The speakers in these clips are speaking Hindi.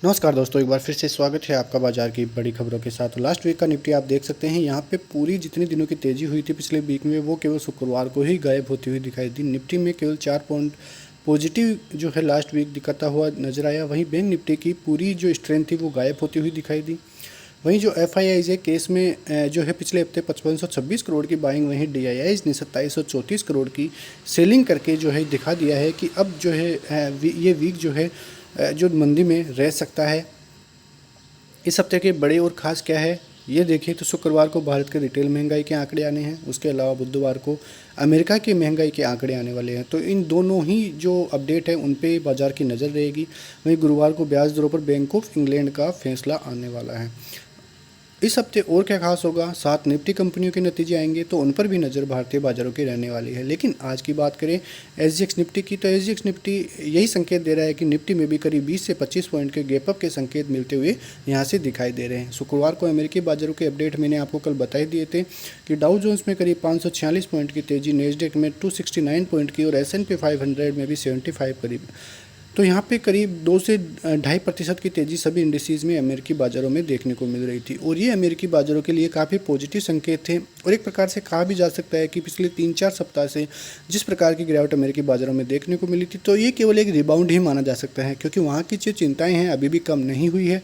नमस्कार दोस्तों, एक बार फिर से स्वागत है आपका बाजार की बड़ी खबरों के साथ। लास्ट वीक का निफ्टी आप देख सकते हैं, यहाँ पे पूरी जितने दिनों की तेज़ी हुई थी पिछले वीक में, वो केवल शुक्रवार को ही गायब होती हुई दिखाई दी। निफ्टी में केवल 4 पॉइंट पॉजिटिव जो है लास्ट वीक दिखाता हुआ नजर आया। वहीं बैंक निफ्टी की पूरी जो स्ट्रेंथ थी वो गायब होती हुई दिखाई दी। वहीं जो FIIs है केस में जो है पिछले हफ्ते 5526 करोड़ की बाइंग, वहीं DIIs ने 2734 करोड़ की सेलिंग करके जो है दिखा दिया है कि अब जो है ये वीक जो है जो मंदी में रह सकता है। इस हफ्ते के बड़े और ख़ास क्या है ये देखें तो शुक्रवार को भारत के रिटेल महंगाई के आंकड़े आने हैं। उसके अलावा बुधवार को अमेरिका के महंगाई के आंकड़े आने वाले हैं। तो इन दोनों ही जो अपडेट है उन पे बाजार की नज़र रहेगी। वहीं गुरुवार को ब्याज दरों पर बैंक ऑफ इंग्लैंड का फैसला आने वाला है। इस हफ्ते और क्या खास होगा, 7 निफ्टी कंपनियों के नतीजे आएंगे तो उन पर भी नज़र भारतीय बाजारों की रहने वाली है। लेकिन आज की बात करें SGX निफ्टी की, तो SGX निफ्टी यही संकेत दे रहा है कि निफ्टी में भी करीब 20 से 25 पॉइंट के गैपअप के संकेत मिलते हुए यहाँ से दिखाई दे रहे हैं। शुक्रवार को अमेरिकी बाजारों के अपडेट मैंने आपको कल बता दिए थे कि डाउ जोन्स में करीब 546 पॉइंट की तेज़ी, नेस्डेक में 269 पॉइंट की और S&P 500 में भी 75 करीब। तो यहाँ पे करीब 2 से 2.5% की तेज़ी सभी इंडिसेस में अमेरिकी बाज़ारों में देखने को मिल रही थी और ये अमेरिकी बाज़ारों के लिए काफ़ी पॉजिटिव संकेत थे। और एक प्रकार से कहा भी जा सकता है कि पिछले 3-4 सप्ताह से जिस प्रकार की गिरावट अमेरिकी बाज़ारों में देखने को मिली थी, तो ये केवल एक रिबाउंड ही माना जा सकता है, क्योंकि वहाँ की जो चिंताएँ हैं अभी भी कम नहीं हुई है।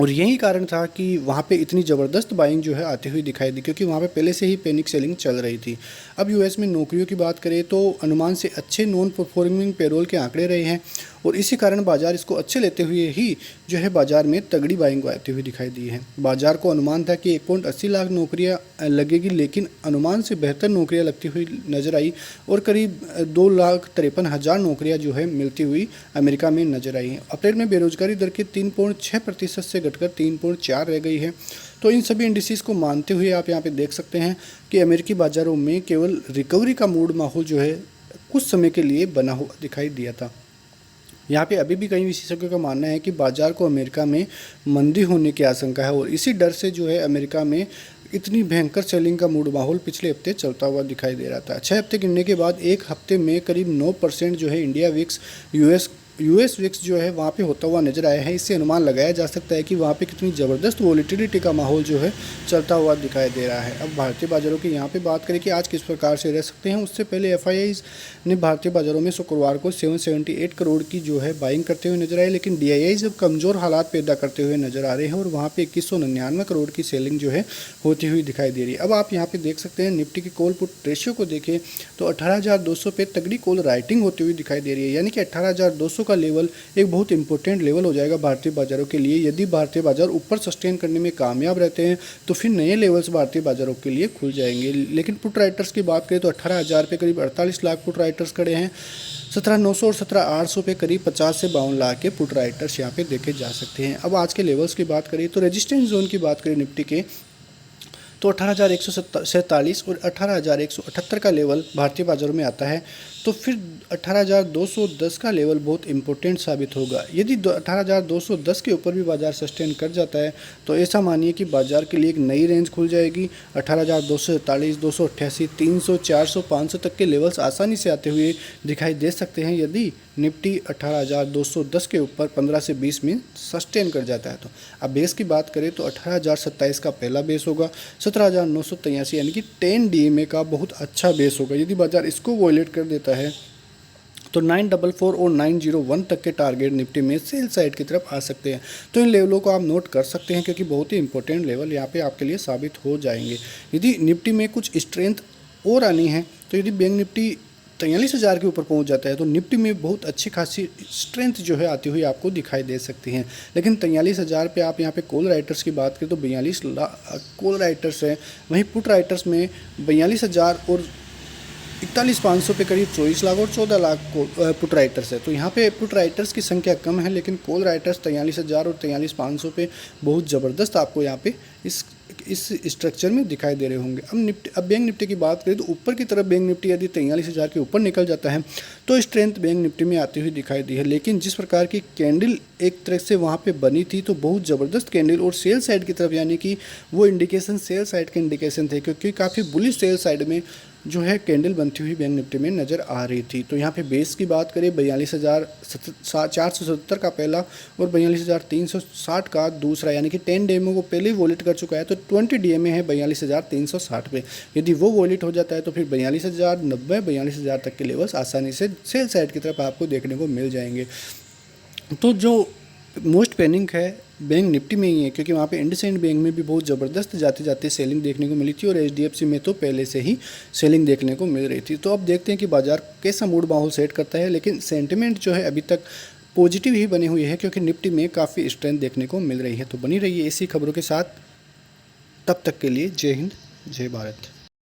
और यही कारण था कि वहाँ पे इतनी ज़बरदस्त बाइंग जो है आती हुई दिखाई दी, क्योंकि वहाँ पे पहले से ही पैनिक सेलिंग चल रही थी। अब US में नौकरियों की बात करें तो अनुमान से अच्छे नॉन परफॉर्मिंग पेरोल के आंकड़े रहे हैं और इसी कारण बाजार इसको अच्छे लेते हुए ही जो है बाजार में तगड़ी बाइंग आती हुई दिखाई दी है। बाजार को अनुमान था कि 1.80 लाख नौकरियाँ लगेगी, लेकिन अनुमान से बेहतर नौकरियाँ लगती हुई नजर आई और करीब 2,53,000 नौकरियाँ जो है मिलती हुई अमेरिका में नजर आई हैं। अप्रैल में बेरोजगारी दर की 3.6% से घटकर 3.4 रह गई है। तो इन सभी इंडिसेस को मानते हुए आप यहाँ पे देख सकते हैं कि अमेरिकी बाज़ारों में केवल रिकवरी का मूड माहौल जो है कुछ समय के लिए बना हुआ दिखाई दिया था। यहाँ पे अभी भी कई विशेषज्ञों का मानना है कि बाजार को अमेरिका में मंदी होने की आशंका है और इसी डर से जो है अमेरिका में इतनी भयंकर सेलिंग का मूड माहौल पिछले हफ्ते चलता हुआ दिखाई दे रहा था। 6 हफ्ते गिनने के बाद एक हफ्ते में करीब 9% जो है इंडिया विक्स यूएस विक्स जो है वहाँ पे होता हुआ नजर आया है। इससे अनुमान लगाया जा सकता है कि वहाँ पे कितनी ज़बरदस्त वॉलीटिलिटी का माहौल जो है चलता हुआ दिखाई दे रहा है। अब भारतीय बाज़ारों की यहाँ पे बात करें कि आज किस प्रकार से रह सकते हैं, उससे पहले FIIs ने भारतीय बाज़ारों में शुक्रवार को 778 करोड़ की जो है बाइंग करते हुए नजर आए, लेकिन DIIs अब कमज़ोर हालात पैदा करते हुए नजर आ रहे हैं और वहाँ पर 2199 करोड़ की सेलिंग जो है होती हुई दिखाई दे रही है। अब आप यहाँ पर देख सकते हैं निफ्टी की कॉल पुट रेशियो को देखें तो 18,200 पे तगड़ी कॉल राइटिंग होती हुई दिखाई दे रही है, यानी कि 18,200 का लेवल एक बहुत इंपॉर्टेंट लेवल हो जाएगा भारतीय बाजारों के लिए। यदि भारतीय बाजार ऊपर सस्टेन करने में कामयाब रहते हैं तो फिर नए लेवल्स भारतीय बाजारों के लिए खुल जाएंगे। लेकिन पुट राइटर्स की बात करें तो 18,000 पे करीब 48 लाख पुट राइटर्स खड़े हैं। 17,900 और 17,800 पे करीब 50 से 52 लाख के पुट राइटर्स यहाँ पे देखे जा सकते हैं। अब आज के लेवल्स की बात करें तो रेजिस्टेंस जोन की बात करें निफ्टी के तो 18,147 और 18,178 का लेवल भारतीय बाज़ारों में आता है, तो फिर 18,210 का लेवल बहुत इंपॉर्टेंट साबित होगा। यदि 18,210 के ऊपर भी बाज़ार सस्टेन कर जाता है तो ऐसा मानिए कि बाज़ार के लिए एक नई रेंज खुल जाएगी। 18,247, 288, 300, 400, 500 तक के लेवल्स आसानी से आते हुए दिखाई दे सकते हैं यदि निफ्टी 18,210 के ऊपर 15 से 20 में सस्टेन कर जाता है। तो अब बेस की बात करें तो 18,027 का पहला बेस होगा, 17,983 यानी कि 10 DMA का बहुत अच्छा बेस होगा। यदि बाजार इसको वॉयलेट कर देता है तो 944 और 901 तक के टारगेट निफ्टी में सेल साइड की तरफ आ सकते हैं। तो इन लेवलों को आप नोट कर सकते हैं क्योंकि बहुत ही इंपॉर्टेंट लेवल यहाँ पे आपके लिए साबित हो जाएंगे। यदि निफ्टी में कुछ स्ट्रेंथ और आनी है तो यदि बैंक निफ्टी 43,000 के ऊपर पहुंच जाता है तो निफ्टी में बहुत अच्छी खासी स्ट्रेंथ जो है आती हुई आपको दिखाई दे सकती हैं। लेकिन 43,000 पे आप यहाँ पे कॉल राइटर्स की बात करें तो 42 लाख कॉल राइटर्स हैं, वहीं पुट राइटर्स में 42,000 और 41,500 पे करीब 24 लाख और 14 लाख पुट राइटर्स है। तो यहाँ पे पुट राइटर्स की संख्या कम है, लेकिन कॉल राइटर्स 43,000 और 43,500 पे बहुत ज़बरदस्त आपको यहाँ पे इस स्ट्रक्चर में दिखाई दे रहे होंगे। अब बैंक निफ्टी की बात करें तो ऊपर की तरफ बैंक निफ्टी यदि 43,000 के ऊपर निकल जाता है तो स्ट्रेंथ बैंक निफ्टी में आती हुई दिखाई दी है। लेकिन जिस प्रकार की कैंडल एक तरह से वहाँ पे बनी थी तो बहुत ज़बरदस्त कैंडल और सेल साइड की तरफ, यानी कि वो इंडिकेशन सेल साइड के इंडिकेशन थे, क्योंकि काफ़ी बुलिश सेल साइड में जो है कैंडल बनती हुई बैंक निफ्टी में नज़र आ रही थी। तो यहाँ पे बेस की बात करें 42,470 का पहला और 42,360 का दूसरा, यानी कि 10 डीएमए को पहले ही वॉलेट कर चुका है। तो 20 डीएमए है 42,360 पे। यदि वो वॉलेट हो जाता है तो फिर 42,090 42,000 तक के लेवल्स आसानी से सेल साइड की तरफ आपको देखने को मिल जाएंगे। तो जो मोस्ट पैनिक है बैंक निफ्टी में ही है, क्योंकि वहाँ पे इंडसइंड बैंक में भी बहुत ज़बरदस्त जाते जाते सेलिंग देखने को मिली थी और एचडीएफसी में तो पहले से ही सेलिंग देखने को मिल रही थी। तो अब देखते हैं कि बाजार कैसा मूड माहौल सेट करता है, लेकिन सेंटिमेंट जो है अभी तक पॉजिटिव ही बनी हुई है, क्योंकि निफ्टी में काफ़ी स्ट्रेंथ देखने को मिल रही है। तो बनी रहिए ऐसी खबरों के साथ, तब तक के लिए जय हिंद जय भारत।